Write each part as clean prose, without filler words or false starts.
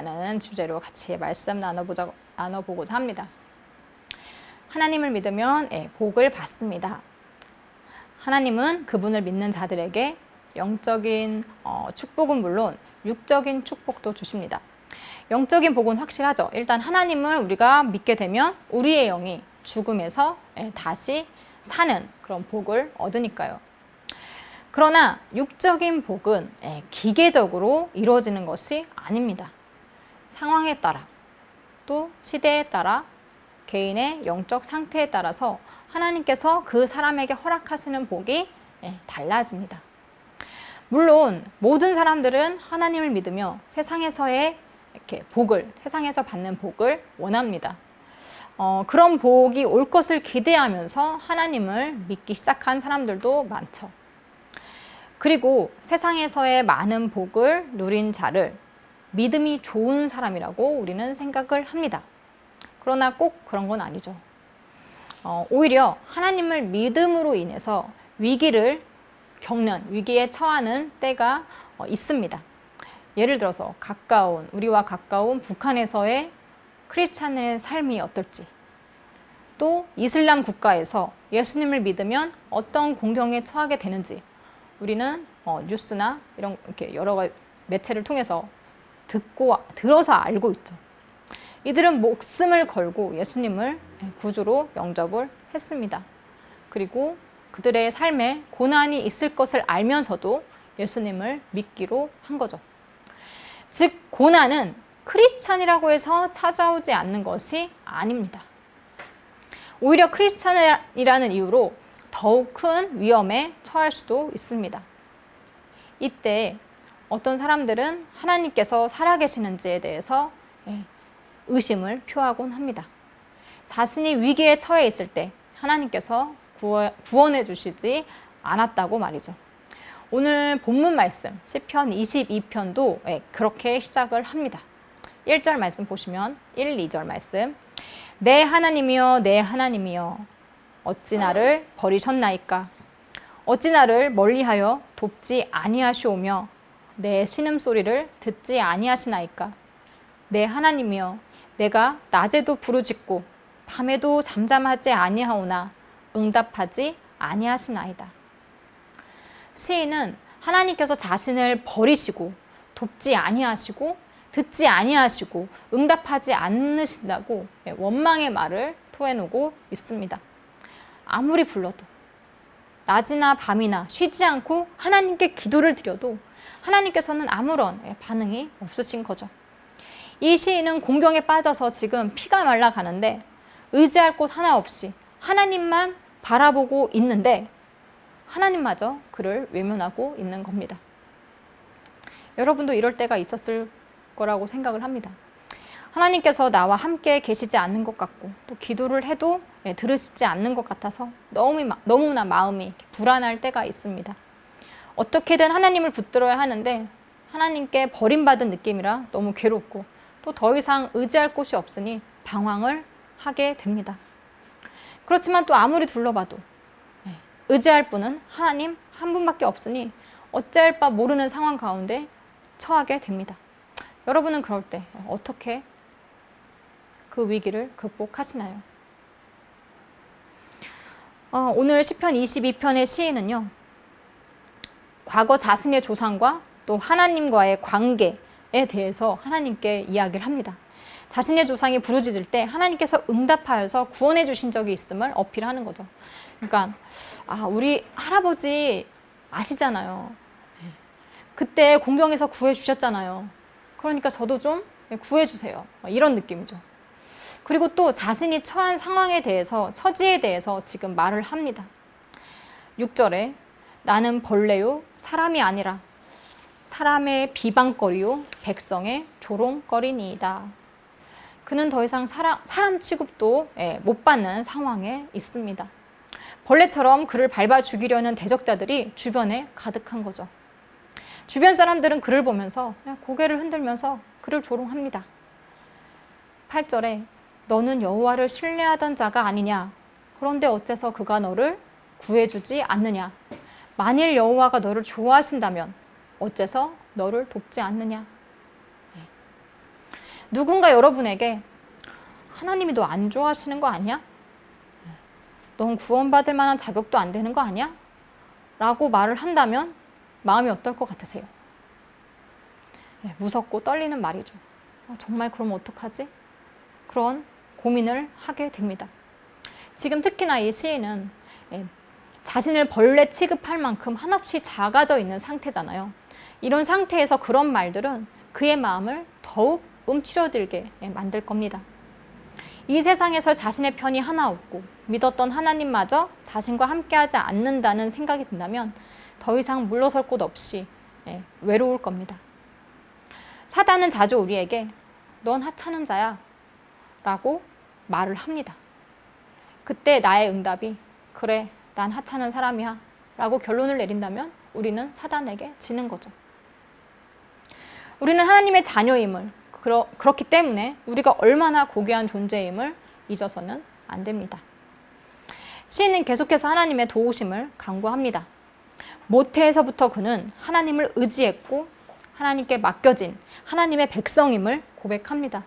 라는 주제로 같이 말씀 나눠보고자 합니다. 하나님을 믿으면 복을 받습니다. 하나님은 그분을 믿는 자들에게 영적인 축복은 물론 육적인 축복도 주십니다. 영적인 복은 확실하죠. 일단 하나님을 우리가 믿게 되면 우리의 영이 죽음에서 다시 사는 그런 복을 얻으니까요. 그러나 육적인 복은 기계적으로 이루어지는 것이 아닙니다. 상황에 따라 또 시대에 따라 개인의 영적 상태에 따라서 하나님께서 그 사람에게 허락하시는 복이 달라집니다. 물론 모든 사람들은 하나님을 믿으며 세상에서의 이렇게 세상에서 받는 복을 원합니다. 그런 복이 올 것을 기대하면서 하나님을 믿기 시작한 사람들도 많죠. 그리고 세상에서의 많은 복을 누린 자를 믿음이 좋은 사람이라고 우리는 생각을 합니다. 그러나 꼭 그런 건 아니죠. 오히려 하나님을 믿음으로 인해서 위기에 처하는 때가 있습니다. 예를 들어서 우리와 가까운 북한에서의 크리스찬의 삶이 어떨지, 또 이슬람 국가에서 예수님을 믿으면 어떤 공경에 처하게 되는지 우리는 뉴스나 이렇게 여러 매체를 통해서 들어서 알고 있죠. 이들은 목숨을 걸고 예수님을 구주로 영접을 했습니다. 그리고 그들의 삶에 고난이 있을 것을 알면서도 예수님을 믿기로 한 거죠. 즉, 고난은 크리스찬이라고 해서 찾아오지 않는 것이 아닙니다. 오히려 크리스찬이라는 이유로 더욱 큰 위험에 처할 수도 있습니다. 이때 어떤 사람들은 하나님께서 살아계시는지에 대해서 의심을 표하곤 합니다. 자신이 위기에 처해 있을 때 하나님께서 구원해 주시지 않았다고 말이죠. 오늘 본문 말씀 시편 22편도 그렇게 시작을 합니다. 1절 말씀 보시면 1, 2절 말씀, 내 하나님이여 내 하나님이여 어찌 나를 버리셨나이까? 어찌 나를 멀리하여 돕지 아니하시오며 내 신음소리를 듣지 아니하시나이까? 내 하나님이여 내가 낮에도 부르짖고 밤에도 잠잠하지 아니하오나 응답하지 아니하시나이다. 시인은 하나님께서 자신을 버리시고 돕지 아니하시고 듣지 아니하시고 응답하지 않으신다고 원망의 말을 토해놓고 있습니다. 아무리 불러도 낮이나 밤이나 쉬지 않고 하나님께 기도를 드려도 하나님께서는 아무런 반응이 없으신 거죠. 이 시인은 공경에 빠져서 지금 피가 말라가는데 의지할 곳 하나 없이 하나님만 바라보고 있는데 하나님마저 그를 외면하고 있는 겁니다. 여러분도 이럴 때가 있었을 거라고 생각을 합니다. 하나님께서 나와 함께 계시지 않는 것 같고 또 기도를 해도 들으시지 않는 것 같아서 너무나 마음이 불안할 때가 있습니다. 어떻게든 하나님을 붙들어야 하는데 하나님께 버림받은 느낌이라 너무 괴롭고 또 더 이상 의지할 곳이 없으니 방황을 하게 됩니다. 그렇지만 또 아무리 둘러봐도 의지할 분은 하나님 한 분밖에 없으니 어찌할 바 모르는 상황 가운데 처하게 됩니다. 여러분은 그럴 때 어떻게 그 위기를 극복하시나요? 오늘 시편 22편의 시인은요, 과거 자신의 조상과 또 하나님과의 관계에 대해서 하나님께 이야기를 합니다. 자신의 조상이 부르짖을 때 하나님께서 응답하여서 구원해 주신 적이 있음을 어필하는 거죠. 그러니까 우리 할아버지 아시잖아요. 그때 공경에서 구해 주셨잖아요. 그러니까 저도 좀 구해 주세요. 이런 느낌이죠. 그리고 또 자신이 처한 상황에 대해서, 처지에 대해서 지금 말을 합니다. 6절에 나는 벌레요 사람이 아니라 사람의 비방거리요 백성의 조롱거리니이다. 그는 더 이상 사람 취급도 못 받는 상황에 있습니다. 벌레처럼 그를 밟아 죽이려는 대적자들이 주변에 가득한 거죠. 주변 사람들은 그를 보면서 그냥 고개를 흔들면서 그를 조롱합니다. 8절에 너는 여호와를 신뢰하던 자가 아니냐? 그런데 어째서 그가 너를 구해주지 않느냐? 만일 여호와가 너를 좋아하신다면 어째서 너를 돕지 않느냐? 누군가 여러분에게 하나님이 너 안 좋아하시는 거 아니야? 넌 구원받을 만한 자격도 안 되는 거 아니야? 라고 말을 한다면 마음이 어떨 것 같으세요? 무섭고 떨리는 말이죠. 정말 그럼 어떡하지? 그런 고민을 하게 됩니다. 지금 특히나 이 시인은 자신을 벌레 취급할 만큼 한없이 작아져 있는 상태잖아요. 이런 상태에서 그런 말들은 그의 마음을 더욱 움츠러들게 만들 겁니다. 이 세상에서 자신의 편이 하나 없고 믿었던 하나님마저 자신과 함께하지 않는다는 생각이 든다면 더 이상 물러설 곳 없이 외로울 겁니다. 사단은 자주 우리에게 넌 하찮은 자야 라고 말을 합니다. 그때 나의 응답이 그래 난 하찮은 사람이야 라고 결론을 내린다면 우리는 사단에게 지는 거죠. 우리는 하나님의 자녀임을 그렇기 때문에 우리가 얼마나 고귀한 존재임을 잊어서는 안 됩니다. 시인은 계속해서 하나님의 도우심을 간구합니다. 모태에서부터 그는 하나님을 의지했고 하나님께 맡겨진 하나님의 백성임을 고백합니다.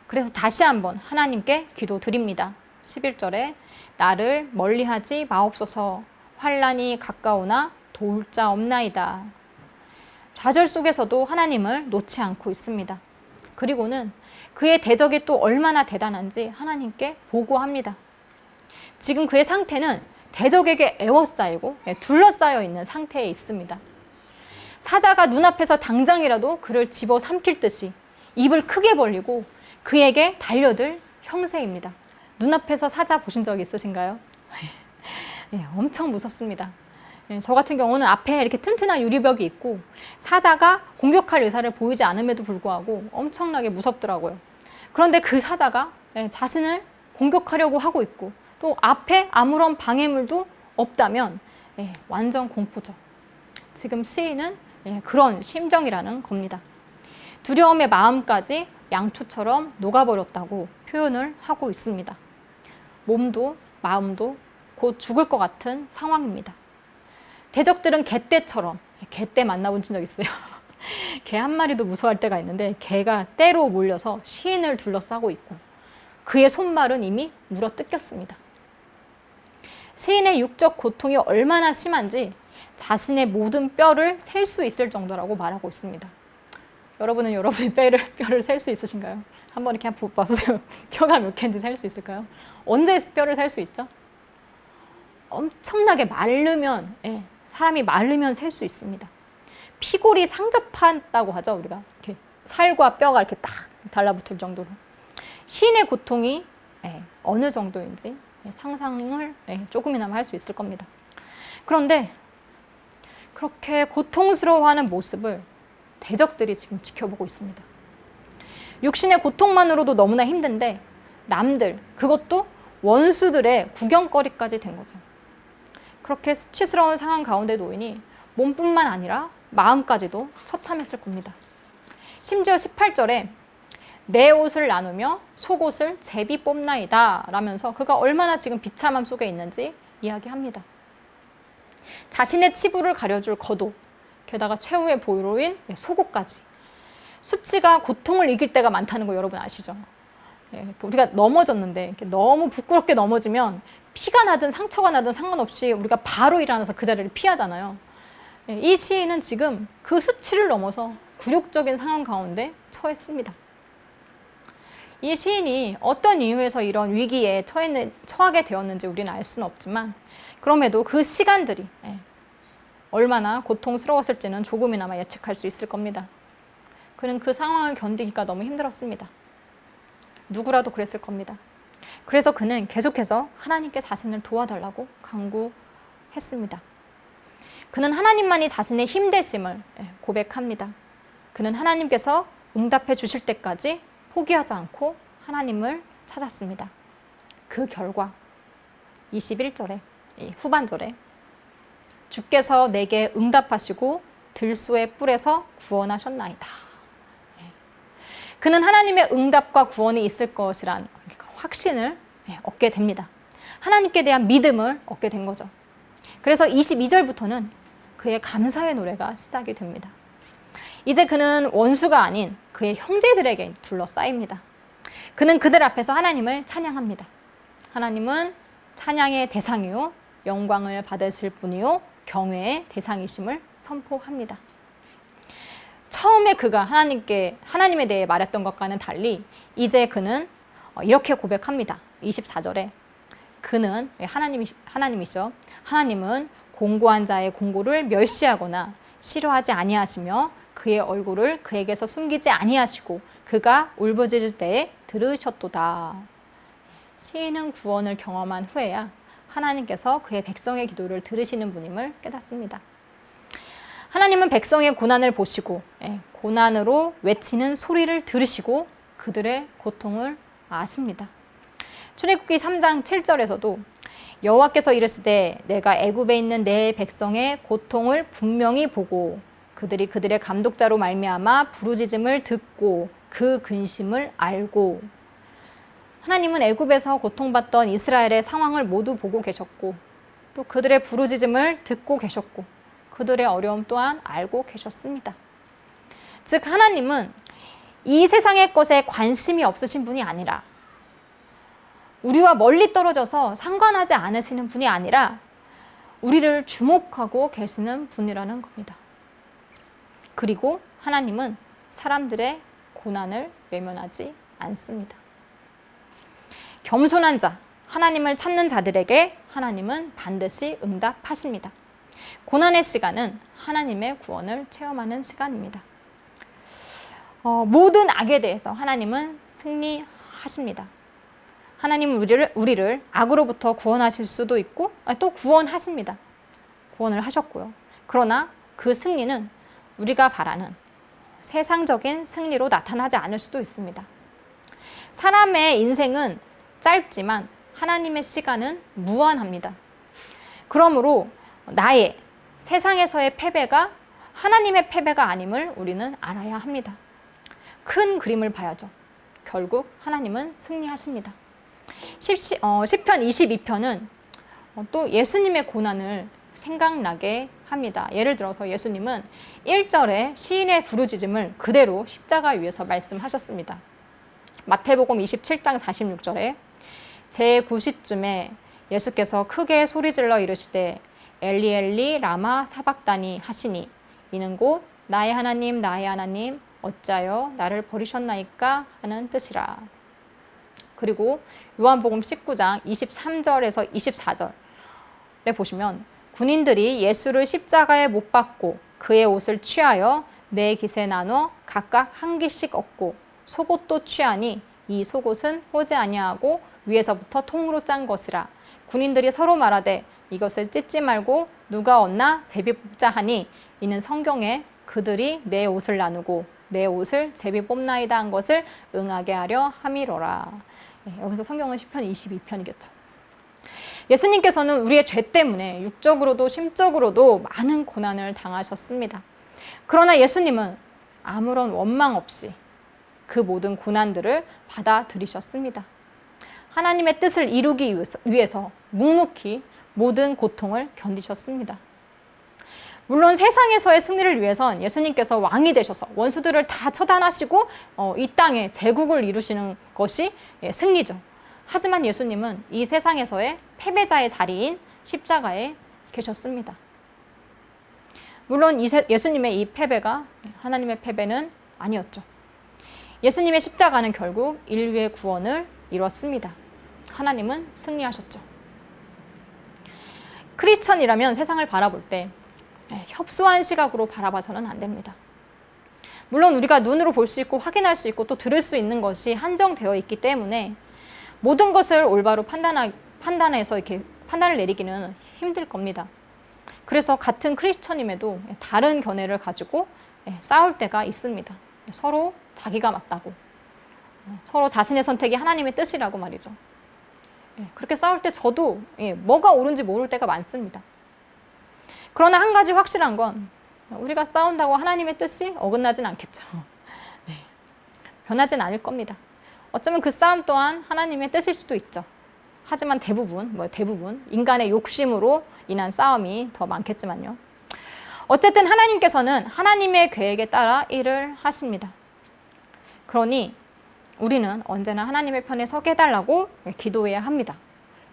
그래서 다시 한번 하나님께 기도드립니다. 11절에 나를 멀리하지 마옵소서 환난이 가까우나 도울 자 없나이다. 좌절 속에서도 하나님을 놓지 않고 있습니다. 그리고는 그의 대적이 또 얼마나 대단한지 하나님께 보고합니다. 지금 그의 상태는 대적에게 에워싸이고 둘러싸여 있는 상태에 있습니다. 사자가 눈앞에서 당장이라도 그를 집어삼킬 듯이 입을 크게 벌리고 그에게 달려들 형세입니다. 눈앞에서 사자 보신 적 있으신가요? 엄청 무섭습니다. 저 같은 경우는 앞에 이렇게 튼튼한 유리벽이 있고 사자가 공격할 의사를 보이지 않음에도 불구하고 엄청나게 무섭더라고요. 그런데 그 사자가 자신을 공격하려고 하고 있고 또 앞에 아무런 방해물도 없다면 완전 공포죠. 지금 시인은 그런 심정이라는 겁니다. 두려움의 마음까지 양초처럼 녹아버렸다고 표현을 하고 있습니다. 몸도 마음도 곧 죽을 것 같은 상황입니다. 대적들은 개떼처럼, 개떼 만나본 적 있어요. 개 한 마리도 무서워할 때가 있는데 개가 떼로 몰려서 시인을 둘러싸고 있고 그의 손발은 이미 물어 뜯겼습니다. 시인의 육적 고통이 얼마나 심한지 자신의 모든 뼈를 셀 수 있을 정도라고 말하고 있습니다. 여러분은 여러분의 뼈를 셀 수 있으신가요? 한번 이렇게 한번 봐보세요. 뼈가 몇 개인지 셀 수 있을까요? 언제 뼈를 셀 수 있죠? 엄청나게 마르면, 사람이 마르면 셀 수 있습니다. 피골이 상접한다고 하죠, 우리가. 이렇게 살과 뼈가 이렇게 딱 달라붙을 정도로. 시인의 고통이 어느 정도인지 상상을 조금이나마 할 수 있을 겁니다. 그런데 그렇게 고통스러워하는 모습을 대적들이 지금 지켜보고 있습니다. 육신의 고통만으로도 너무나 힘든데 남들, 그것도 원수들의 구경거리까지 된 거죠. 그렇게 수치스러운 상황 가운데 놓이니 몸뿐만 아니라 마음까지도 처참했을 겁니다. 심지어 18절에 내 옷을 나누며 속옷을 제비 뽑나이다 라면서 그가 얼마나 지금 비참함 속에 있는지 이야기합니다. 자신의 치부를 가려줄 겉옷, 게다가 최후의 보루인 속옷까지. 수치가 고통을 이길 때가 많다는 거 여러분 아시죠? 우리가 넘어졌는데 너무 부끄럽게 넘어지면 피가 나든 상처가 나든 상관없이 우리가 바로 일어나서 그 자리를 피하잖아요. 이 시인은 지금 그 수치를 넘어서 굴욕적인 상황 가운데 처했습니다. 이 시인이 어떤 이유에서 이런 위기에 처하게 되었는지 우리는 알 수는 없지만 그럼에도 그 시간들이 얼마나 고통스러웠을지는 조금이나마 예측할 수 있을 겁니다. 그는 그 상황을 견디기가 너무 힘들었습니다. 누구라도 그랬을 겁니다. 그래서 그는 계속해서 하나님께 자신을 도와달라고 간구했습니다. 그는 하나님만이 자신의 힘 되심을 고백합니다. 그는 하나님께서 응답해 주실 때까지 포기하지 않고 하나님을 찾았습니다. 그 결과 21절에 후반절에 주께서 내게 응답하시고 들소의 뿔에서 구원하셨나이다. 그는 하나님의 응답과 구원이 있을 것이란 확신을 얻게 됩니다. 하나님께 대한 믿음을 얻게 된 거죠. 그래서 22절부터는 그의 감사의 노래가 시작이 됩니다. 이제 그는 원수가 아닌 그의 형제들에게 둘러싸입니다. 그는 그들 앞에서 하나님을 찬양합니다. 하나님은 찬양의 대상이요, 영광을 받으실 분이요, 경외의 대상이심을 선포합니다. 처음에 그가 하나님에 대해 말했던 것과는 달리 이제 그는 이렇게 고백합니다. 24절에 그는 하나님이죠. 하나님은 공고한 자의 공고를 멸시하거나 싫어하지 아니하시며 그의 얼굴을 그에게서 숨기지 아니하시고 그가 울부짖을 때에 들으셨도다. 시인은 구원을 경험한 후에야 하나님께서 그의 백성의 기도를 들으시는 분임을 깨닫습니다. 하나님은 백성의 고난을 보시고 고난으로 외치는 소리를 들으시고 그들의 고통을 아십니다. 출애굽기 3장 7절에서도 여호와께서 이르시되 내가 애굽에 있는 내 백성의 고통을 분명히 보고 그들이 그들의 감독자로 말미암아 부르짖음을 듣고 그 근심을 알고. 하나님은 애굽에서 고통받던 이스라엘의 상황을 모두 보고 계셨고 또 그들의 부르짖음을 듣고 계셨고 그들의 어려움 또한 알고 계셨습니다. 즉 하나님은 이 세상의 것에 관심이 없으신 분이 아니라 우리와 멀리 떨어져서 상관하지 않으시는 분이 아니라 우리를 주목하고 계시는 분이라는 겁니다. 그리고 하나님은 사람들의 고난을 외면하지 않습니다. 겸손한 자, 하나님을 찾는 자들에게 하나님은 반드시 응답하십니다. 고난의 시간은 하나님의 구원을 체험하는 시간입니다. 모든 악에 대해서 하나님은 승리하십니다. 하나님은 우리를 악으로부터 구원하실 수도 있고 또 구원하십니다. 구원을 하셨고요. 그러나 그 승리는 우리가 바라는 세상적인 승리로 나타나지 않을 수도 있습니다. 사람의 인생은 짧지만 하나님의 시간은 무한합니다. 그러므로 나의 세상에서의 패배가 하나님의 패배가 아님을 우리는 알아야 합니다. 큰 그림을 봐야죠. 결국 하나님은 승리하십니다. 시편 22편은 또 예수님의 고난을 생각나게 합니다. 예를 들어서 예수님은 1절에 시인의 부르짖음을 그대로 십자가 위에서 말씀하셨습니다. 마태복음 27장 46절에 제9시쯤에 예수께서 크게 소리질러 이르시되 엘리 엘리 라마 사박다니 하시니 이는 곧 나의 하나님 어찌하여 나를 버리셨나이까 하는 뜻이라. 그리고 요한복음 19장 23절에서 24절에 보시면 군인들이 예수를 십자가에 못 박고 그의 옷을 취하여 네 깃에 나눠 각각 한 깃씩 얻고 속옷도 취하니 이 속옷은 호지 아니하고 위에서부터 통으로 짠 것이라. 군인들이 서로 말하되 이것을 찢지 말고 누가 얻나 제비 뽑자 하니 이는 성경에 그들이 내 옷을 나누고 내 옷을 제비 뽑나이다 한 것을 응하게 하려 함이로라. 여기서 성경은 시편 22편이겠죠. 예수님께서는 우리의 죄 때문에 육적으로도 심적으로도 많은 고난을 당하셨습니다. 그러나 예수님은 아무런 원망 없이 그 모든 고난들을 받아들이셨습니다. 하나님의 뜻을 이루기 위해서 묵묵히 모든 고통을 견디셨습니다. 물론 세상에서의 승리를 위해선 예수님께서 왕이 되셔서 원수들을 다 처단하시고 이 땅에 제국을 이루시는 것이 승리죠. 하지만 예수님은 이 세상에서의 패배자의 자리인 십자가에 계셨습니다. 물론 예수님의 이 패배가 하나님의 패배는 아니었죠. 예수님의 십자가는 결국 인류의 구원을 이뤘습니다. 하나님은 승리하셨죠. 크리스천이라면 세상을 바라볼 때 협소한 시각으로 바라봐서는 안 됩니다. 물론 우리가 눈으로 볼 수 있고 확인할 수 있고 또 들을 수 있는 것이 한정되어 있기 때문에 모든 것을 올바로 판단해서 이렇게 판단을 내리기는 힘들 겁니다. 그래서 같은 크리스천임에도 다른 견해를 가지고 싸울 때가 있습니다. 서로 자기가 맞다고, 서로 자신의 선택이 하나님의 뜻이라고 말이죠. 그렇게 싸울 때 저도 뭐가 옳은지 모를 때가 많습니다. 그러나 한 가지 확실한 건 우리가 싸운다고 하나님의 뜻이 어긋나진 않겠죠. 변하진 않을 겁니다. 어쩌면 그 싸움 또한 하나님의 뜻일 수도 있죠. 하지만 대부분 인간의 욕심으로 인한 싸움이 더 많겠지만요. 어쨌든 하나님께서는 하나님의 계획에 따라 일을 하십니다. 그러니 우리는 언제나 하나님의 편에 서게 해달라고 기도해야 합니다.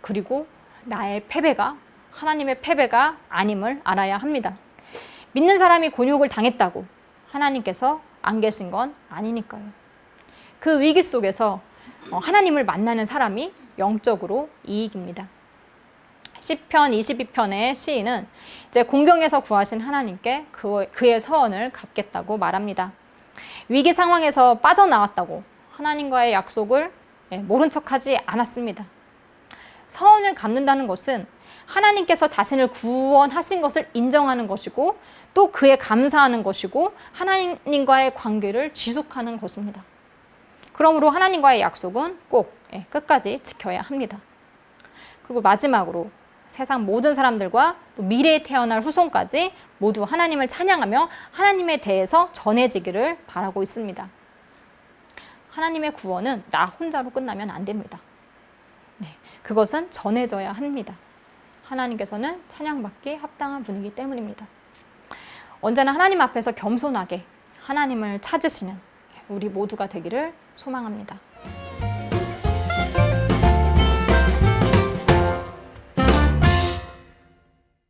그리고 나의 패배가 하나님의 패배가 아님을 알아야 합니다. 믿는 사람이 곤욕을 당했다고 하나님께서 안 계신 건 아니니까요. 그 위기 속에서 하나님을 만나는 사람이 영적으로 이익입니다. 시편 22편의 시인은 이제 공경에서 구하신 하나님께 그의 서원을 갚겠다고 말합니다. 위기 상황에서 빠져나왔다고 하나님과의 약속을 모른 척하지 않았습니다. 서원을 갚는다는 것은 하나님께서 자신을 구원하신 것을 인정하는 것이고 또 그에 감사하는 것이고 하나님과의 관계를 지속하는 것입니다. 그러므로 하나님과의 약속은 꼭 끝까지 지켜야 합니다. 그리고 마지막으로 세상 모든 사람들과 또 미래에 태어날 후손까지 모두 하나님을 찬양하며 하나님에 대해서 전해지기를 바라고 있습니다. 하나님의 구원은 나 혼자로 끝나면 안 됩니다. 그것은 전해져야 합니다. 하나님께서는 찬양받기 합당한 분이기 때문입니다. 언제나 하나님 앞에서 겸손하게 하나님을 찾으시는 우리 모두가 되기를 소망합니다.